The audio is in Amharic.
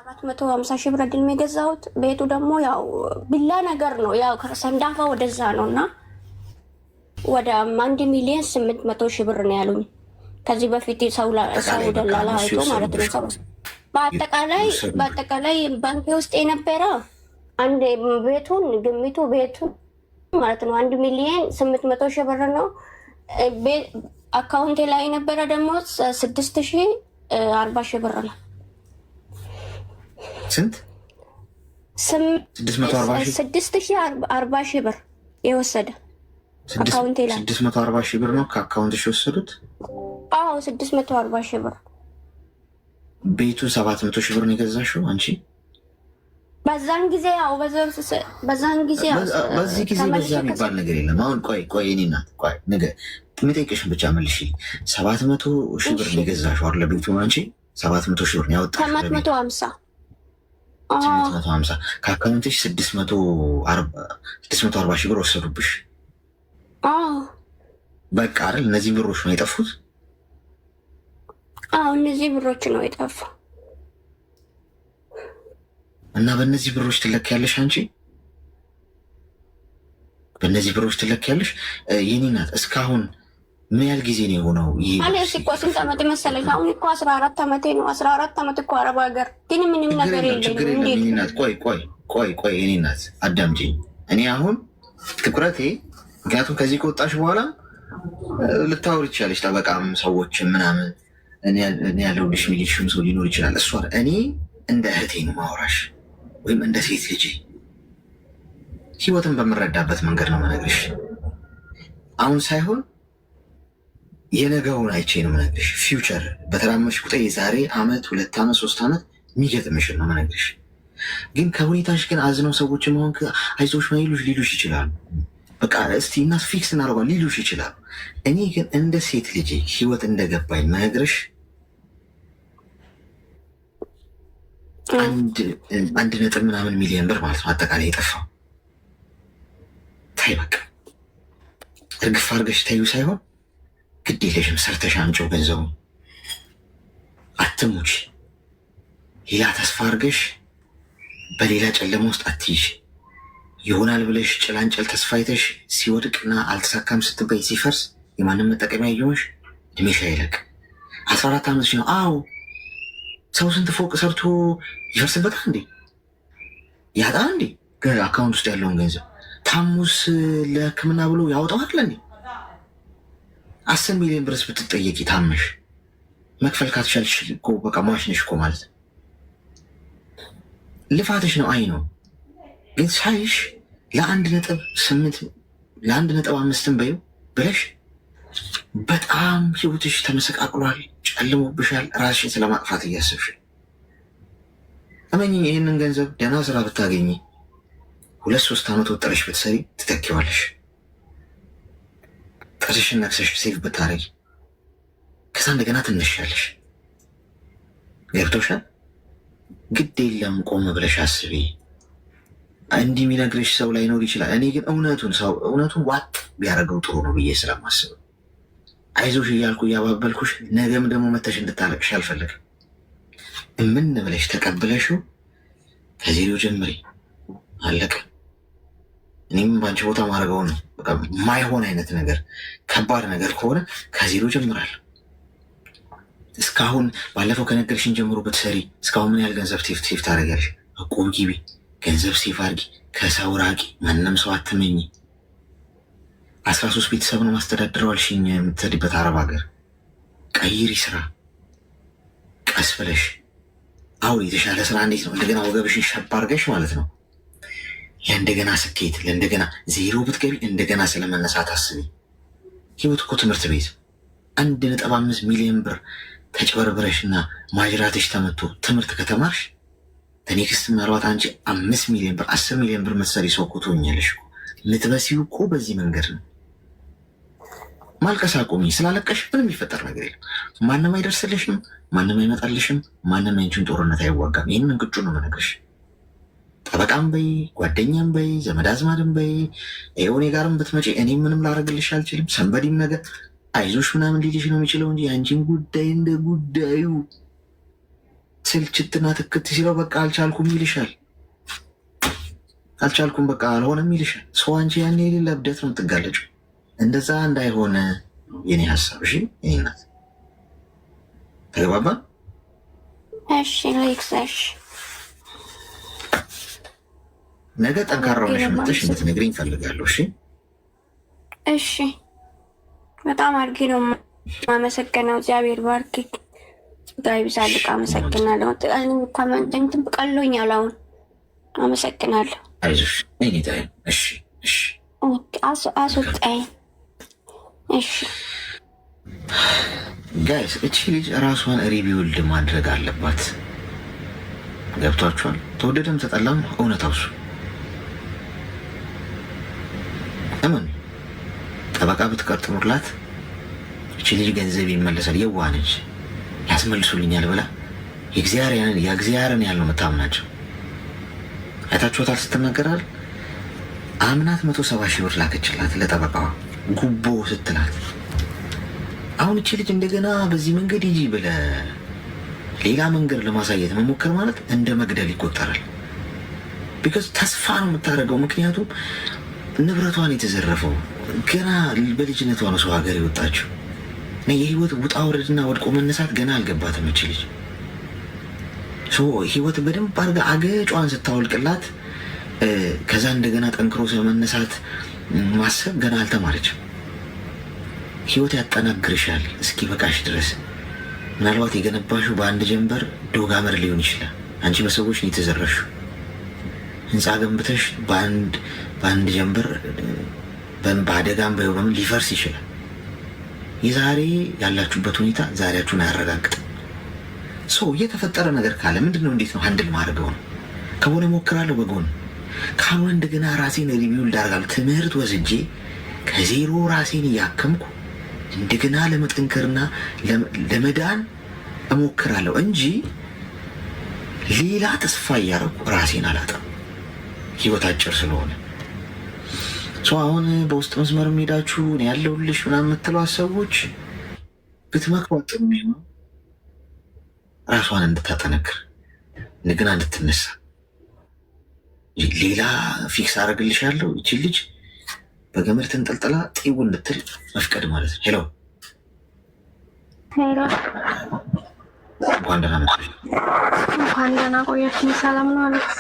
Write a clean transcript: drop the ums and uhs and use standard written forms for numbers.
750 ሺህ ብር አይደል የገዛሁት። ቤቱ ደግሞ ያው ቢላ ነገር ነው፣ ያው ከሰንዳፋ ወደዛ ነውና ወደ 1 ሚሊዮን 800 ሺህ ብር ነው ያሉኝ። ከዚህ በፊት ሰው ደላላ አይቶ ማለት ነው። ሰው በአጠቃላይ ባንክ ውስጥ የነበረ አንድ ቤቱን ግምቱ ቤቱን ማለት ነው 1 ሚሊዮን 800 ሺህ ብር ነው። አካውንቴ ላይ የነበረ ደግሞ 6040 ሺህ ብር ነው። ስንት? 640 ሺህ ብር የወሰደ አካውንቴ ላይ 640 ሺህ ብር ነው ከአካውንትሽ የወሰዱት? አዎ 640 ሺህ ብር። ቤቱ 700 ሺህ ብር ነው የገዛሽው አንቺ? በዛን ጊዜ ያው በዛን ጊዜ በዚህ ጊዜ በዛ የሚባል ነገር የለም። አሁን ቆይ እኔ እናት ቆይ ነገር የምጠይቅሽን ብቻ መልሽ። 700 ሺህ ብር ነው የገዛሽው አይደል? ቤቱ አንቺ 700 ሺህ ብር ነው ያወጣሽው? 750 ከአካውንትሽ 640 ሺህ ብር ወሰዱብሽ። በቃ አይደል? እነዚህ ብሮች ነው የጠፉት? አዎ እነዚህ ብሮች ነው የጠፉ። እና በእነዚህ ብሮች ትለኪያለሽ አንቺ? በእነዚህ ብሮች ትለኪያለሽ? የኔ ናት እስካሁን ምን ያህል ጊዜ ነው የሆነው? ይሄ አለሽ እኮ ስንት ዓመት መሰለሽ? አሁን እኮ 14 ዓመቴ ነው። 14 ዓመት እኮ አረብ ሀገር ግን ምንም ነገር የለም። የኔ ናት ቆይ የኔ ናት አዳምጪኝ። እኔ አሁን ትኩረቴ ምክንያቱም ከዚህ ከወጣሽ በኋላ ልታወሪ ትችላለች፣ ጠበቃም ሰዎችም ምናምን እኔ ያለሁልሽ ሚሊሽም ሰው ሊኖር ይችላል። እሷ እኔ እንደ እህቴ ነው ማውራሽ ወይም እንደ ሴት ልጅ ህይወትን በምረዳበት መንገድ ነው መነግርሽ። አሁን ሳይሆን የነገውን አይቼ ነው መነግርሽ። ፊውቸር በተራመድሽ ቁጥር የዛሬ ዓመት 2 ዓመት 3 ዓመት የሚገጥምሽን ነው መነግርሽ። ግን ከሁኔታሽ ግን አዝነው ሰዎች መሆን አይዞሽ ሊሉሽ ይችላሉ። በቃ እስቲ እና ፊክስ እናደርጓል ሊሉሽ ይችላሉ። እኔ ግን እንደ ሴት ልጅ ህይወት እንደገባኝ መነግርሽ አንድ ነጥብ ምናምን ሚሊዮን ብር ማለት ነው አጠቃላይ የጠፋው። ታይ በቃ እርግፍ አድርገሽ ታዩ ሳይሆን ግድ የለሽም ሰርተሽ አምጪው ገንዘቡ። አትሙች። ሌላ ተስፋ አድርገሽ በሌላ ጨለማ ውስጥ አትይሽ። ይሆናል ብለሽ ጭላንጨል ተስፋ አይተሽ ሲወድቅና አልተሳካም ስትበይ ሲፈርስ የማንም መጠቀሚያ እየሆንሽ እድሜሽ አይለቅ። 14 ዓመትሽ ነው። አዎ ሰው ስንት ፎቅ ሰርቶ ይፈርስበታል እንዴ? ያጣ እንዴ? አካውንት ውስጥ ያለውን ገንዘብ ታሙስ ለሕክምና ብሎ ያወጣዋል እንዴ? 10 ሚሊዮን ብርስ ብትጠየቂ ታመሽ መክፈል ካትቻልሽ እኮ በቃ ማሽንሽ እኮ ማለት ልፋትሽ ነው። አይ ነው ግን ሳይሽ ለ1.5 በይው ብለሽ በጣም ህይወትሽ ተመሰቃቅሏል፣ ጨልሞብሻል። ራስሽን ስለማጥፋት እያሰብሽ እመኚኝ። ይህንን ገንዘብ ደህና ስራ ብታገኝ 2-3 ዓመት ወጥረሽ ብትሰሪ ትተኪዋለሽ። ጥርስሽን ነክሰሽ ሴፍ ብታረጊ ከዛ እንደገና ትነሻለሽ። ገብቶሻል? ግድ የለም ቆም ብለሽ አስቢ። እንዲህ የሚነግርሽ ሰው ላይኖር ይችላል። እኔ ግን እውነቱን ዋጥ ቢያደርገው ጥሩ ነው ብዬ ስለማስብ አይዞሽ እያልኩ እያባበልኩሽ ነገም ደግሞ መተሽ እንድታለቅሽ አልፈልግም። እምን ብለሽ ተቀብለሽው ከዜሮ ጀምሪ። አለቀ። እኔም በአንቺ ቦታ ማድረገው ነው። በቃ ማይሆን አይነት ነገር ከባድ ነገር ከሆነ ከዜሮ ጀምራለሁ። እስካሁን ባለፈው ከነገርሽን ጀምሮ ብትሰሪ እስካሁን ምን ያህል ገንዘብ ሴፍ ታደርጊያለሽ? እቁብ ግቢ፣ ገንዘብ ሴፍ አድርጊ፣ ከሰው ራቂ፣ ማንም ሰው አትመኝ። 13 ቤተሰብ ነው ማስተዳድረው አልሽኝ። የምትሰሪበት አረብ ሀገር ቀይሪ ስራ ቀስ ብለሽ። አሁን የተሻለ ስራ እንዴት ነው? እንደገና ወገብሽን ሸብ አድርገሽ ማለት ነው ለእንደገና ስኬት፣ ለእንደገና ዜሮ ብትገቢ እንደገና ስለመነሳት አስቢ። ህይወት እኮ ትምህርት ቤት 1.5 ሚሊዮን ብር ተጭበርብረሽና ማጅራትሽ ተመቶ ትምህርት ከተማርሽ በኔክስት ምናልባት አንቺ 5 ሚሊዮን ብር 10 ሚሊዮን ብር መትሰሪ ሰው እኮ ትሆኛለሽ። ምትበሲው እኮ በዚህ መንገድ ነው። ማልቀስ አቁሚ። ስላለቀሽ ምንም የሚፈጠር ነገር የለም። ማንም አይደርስልሽም፣ ማንም አይመጣልሽም፣ ማንም አንቺን ጦርነት አይዋጋም። ይህንን እንቅጩ ነው የምነግርሽ። ጠበቃም በይ ጓደኛም በይ ዘመድ አዝማድም በይ እኔ ጋርም ብትመጪ እኔ ምንም ላደርግልሽ አልችልም። ሰንበዲም ነገር አይዞሽ ምናምን ሊልሽ ነው የሚችለው እንጂ የአንቺን ጉዳይ እንደ ጉዳዩ ስልችትና ትክት ሲለው በቃ አልቻልኩም ይልሻል። አልቻልኩም በቃ አልሆነም ይልሻል። ሰው አንቺ ያን የሌለ እብደት ነው የምትጋለጭው። እንደዛ እንዳይሆነ የኔ ሀሳብ። እሺ የኔ እናት ተግባባን? እሺ ሌክሳሽ ነገ ጠንካራ ሆነሽ መጥተሽ እንድትነግሪኝ እፈልጋለሁ። እሺ እሺ። በጣም አድርጌ ነው የማመሰግነው። እግዚአብሔር ባርክ። ጋይ ቢሳልቅ አመሰግናለሁ። እንትን ቀሎኛል። አሁን አመሰግናለሁ። አይዞሽ እኔ ታይም። እሺ እሺ አስወጣኝ። እሺ ጋይስ፣ እቺ ልጅ ራሷን ሪቢውልድ ማድረግ አለባት። ገብቷችኋል? ተወደደም ተጠላም እውነታው እሱ። ለምን ጠበቃ ብትቀጥሩላት እቺ ልጅ ገንዘብ ይመለሳል፣ የዋህ ነች፣ ያስመልሱልኛል ብላ የእግዚአብሔርን ያህል ነው የምታምናቸው። አይታችኋታል ስትናገራል። አምናት 170 ሺህ ብር ላከችላት ለጠበቃዋ ጉቦ ስትላት። አሁን እቺ ልጅ እንደገና በዚህ መንገድ ሂጂ ብለ ሌላ መንገድ ለማሳየት መሞከር ማለት እንደ መግደል ይቆጠራል። ቢካዝ ተስፋ ነው የምታደርገው። ምክንያቱም ንብረቷን የተዘረፈው ገና በልጅነቷ ነው ሰው ሀገር የወጣችው። የህይወት ውጣ ውረድና ወድቆ መነሳት ገና አልገባትም እቺ ልጅ። ህይወት በደንብ አድርጋ አገጯን ስታወልቅላት ከዛ እንደገና ጠንክሮ ስለመነሳት ማሰብ ገና አልተማረችም። ህይወት ያጠናግርሻል እስኪ በቃሽ ድረስ። ምናልባት የገነባሽው በአንድ ጀንበር ዶጋመር ሊሆን ይችላል። አንቺ በሰዎች ነው የተዘረፍሽው። ህንፃ ገንብተሽ በአንድ ጀንበር በአደጋም በምን ሊፈርስ ይችላል። የዛሬ ያላችሁበት ሁኔታ ዛሬያችሁን አያረጋግጥም። ሰው እየተፈጠረ ነገር ካለ ምንድነው እንዴት ነው ሀንድል ማድረገው ነው። ከሆነ ሞክራለሁ በጎን ካልሆነ እንደገና ራሴን ሪቪው ላደርጋለሁ። ትምህርት ወስጄ ከዜሮ ራሴን እያከምኩ እንደገና ለመጠንከርና ለመዳን እሞክራለሁ እንጂ ሌላ ተስፋ እያደረኩ ራሴን አላጣም። ህይወት አጭር ስለሆነ ሰው አሁን በውስጥ መስመር ሄዳችሁ ያለሁልሽ ምናምን የምትሏት ሰዎች ብትመክሯት ጥሩ የሚሆነው ራሷን እንድታጠነክር እንደገና እንድትነሳ። ሌላ ፊክስ አደርግልሻለሁ ይቺ ልጅ በገመድ ተንጠልጥላ ጢው እንድትል መፍቀድ ማለት ነው። ሄሎ ሄሎ፣ እንኳን ደህና መጣሽ። እንኳን ደህና ቆያችሁ። ሰላም ነው አለክስ?